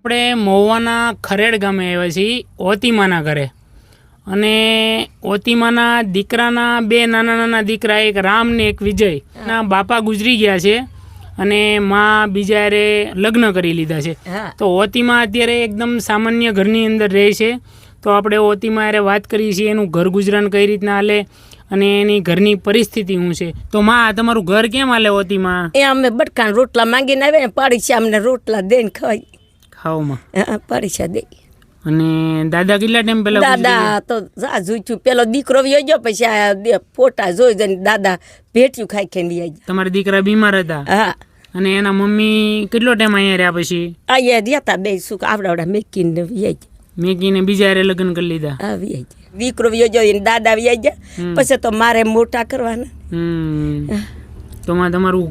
આપણે મહુવાના ખરેડ ગામે આવ્યા છીએ ઓતીમાના ઘરે અને ઓતીમાના દીકરાના બે નાના નાના દીકરા, એક રામ ને એક વિજય ના બાપા ગુજરી ગયા છે અને માં બીજા હારે લગ્ન કરી લીધા છે. તો ઓતીમા અત્યારે એકદમ સામાન્ય ઘરની અંદર રહે છે. તો આપણે ઓતીમા હારે વાત કરીએ છીએ એનું ઘર ગુજરાન કઈ રીતના હાલે અને એની ઘરની પરિસ્થિતિ શું છે. તો માં તમારું ઘર કેમ હાલે ઓતીમા? એ અમે બટકાના રોટલા માંગીને આવે ને પાડી છે અમને રોટલા દઈને ખાઈ ખાવામાં પાડી છે દે. અને દાદા કેટલા ટાઈમ પહેલા? દાદા તો જોઈતું પેલો દીકરો વયો ગયો પછી આ ફોટા જોઈ જઈને દાદા ભેટ્યું ખાઈ ખાઈને લઈ ગયા. તમારા દીકરા બીમાર હતા? હા. અને એના મમ્મી કેટલો ટાઈમ અહીંયા રહ્યા પછી? અહીંયા રહ્યા હતા બે શું આવડા મેકીને વ્યાઈ ગયા. મેકીને બીજા હારે લગ્ન કરી લીધા? હા વ્યાઈ ગયા. દીકરો વયો ગયો ને દાદા વ્યાઈ ગયા પછી તો મારે મોટા કરવાના. તો માં તમારું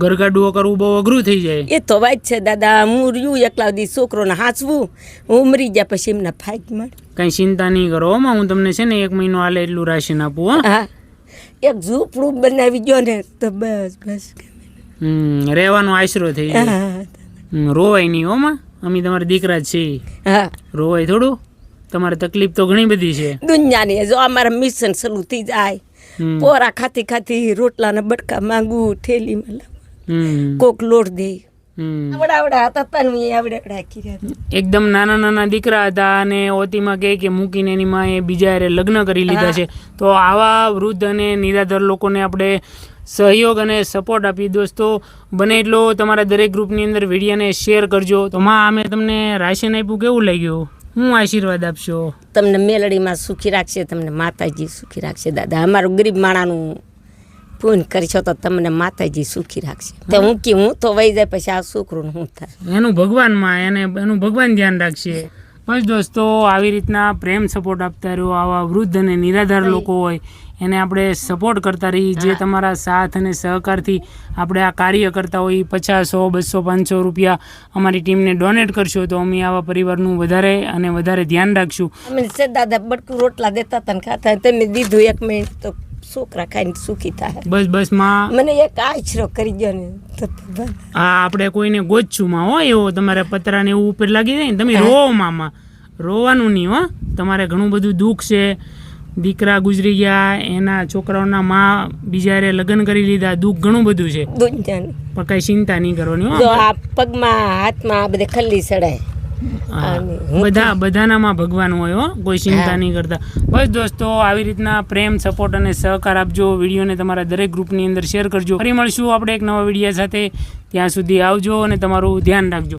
ઘરગાડું કરવું બહુ અઘરું થઈ જાય. એ તો વાત છે દાદા. હું રહ્યું એકલા દી છોકરોને હાંચવું હું મરી ગયા પછી એમને ફાઈક મળે. કઈ ચિંતા નહીં કરો માં, હું તમને છે ને 1 મહિનો હાલે એટલું રાશન આપું. હા એક ઝૂંપડું બનાવી ગયો ને તો બસ બસ રહેવાનો આશરો થઈ જાય. રોવાય નહીં હો માં, અમે તમારા દીકરા જ છીએ. હા રોવાય થોડું? તમારે તકલીફ તો ઘણી બધી છે દુનિયાની. જો અમારા મિશન શરૂ થઈ જાય પોરા ખાતી ખાતી રોટલા ને બટકા માંગવું થેલીમાં લાવવું કોક લોટ દે. એકદમ નાના નાના દીકરા હતા અને ઓતીમાં કે મૂકીને એની માં એ બીજા હારે લગ્ન કરી લીધા છે. તો આવા વૃદ્ધ અને નિરાધાર લોકોને આપણે સહયોગ અને સપોર્ટ આપી. દોસ્તો બને એટલો તમારા દરેક ગ્રુપની અંદર વિડીયોને શેર કરજો. તો માં અમે તમને રાશન આપ્યું, કેવું લાગ્યું? હું આશીર્વાદ આપશો? તમને મેલડીમાં સુખી રાખશે, તમને માતાજી સુખી રાખશે દાદા. અમારું ગરીબ માણાનું પૂન કરશો તો તમને માતાજી સુખી રાખશે. તો હું તો વહી જાય પછી આ છોકરું શું થાય એનું ભગવાનમાં એનું ભગવાન ધ્યાન રાખશે. બસ દોસ્તો આવી રીતના પ્રેમ સપોર્ટ આપતા રહ્યો. આવા વૃદ્ધ અને નિરાધાર લોકો હોય એને આપણે સપોર્ટ કરતા રહીએ. જે તમારા સાથ અને સહકારથી આપણે આ કાર્ય કરતા હોઈએ, 50, 100, 200, 500 રૂપિયા અમારી ટીમને ડોનેટ કરશો તો અમે આવા પરિવારનું વધારે અને વધારે ધ્યાન રાખશું. અમે દાદા બટકું રોટલા દેતા હતા ને ખાતા, તમે દીધું 1 મિનિટ તો છોકરા ખાઈને સુખી થાય. બસ બસ માં, મને એક આશરો કરી દો ને. હા આપણે કોઈને ગોતશું માં હો. એવો તમારે પતરા ને એવું ઉપર લાગી જાય ને તમે રોવો મામા, રોવાનું નહીં હો. તમારે ઘણું બધું દુઃખ છે. દીકરા ગુજરી ગયા, એના છોકરાઓના માં બીજા હારે લગ્ન કરી લીધા, દુઃખ ઘણું બધું છે. પણ કઈ ચિંતા નહીં કરવાની હો. આ પગમાં હાથમાં બધે ખલ્લી ચડાય. બધાનામાં ભગવાન હોય હો, કોઈ ચિંતા નહીં કરતા. બસ દોસ્તો આવી રીતના પ્રેમ સપોર્ટ અને સહકાર આપજો. વિડીયોને તમારા દરેક ગ્રુપની અંદર શેર કરજો. ફરી મળશું આપણે એક નવા વિડીયો સાથે. ત્યાં સુધી આવજો અને તમારું ધ્યાન રાખજો.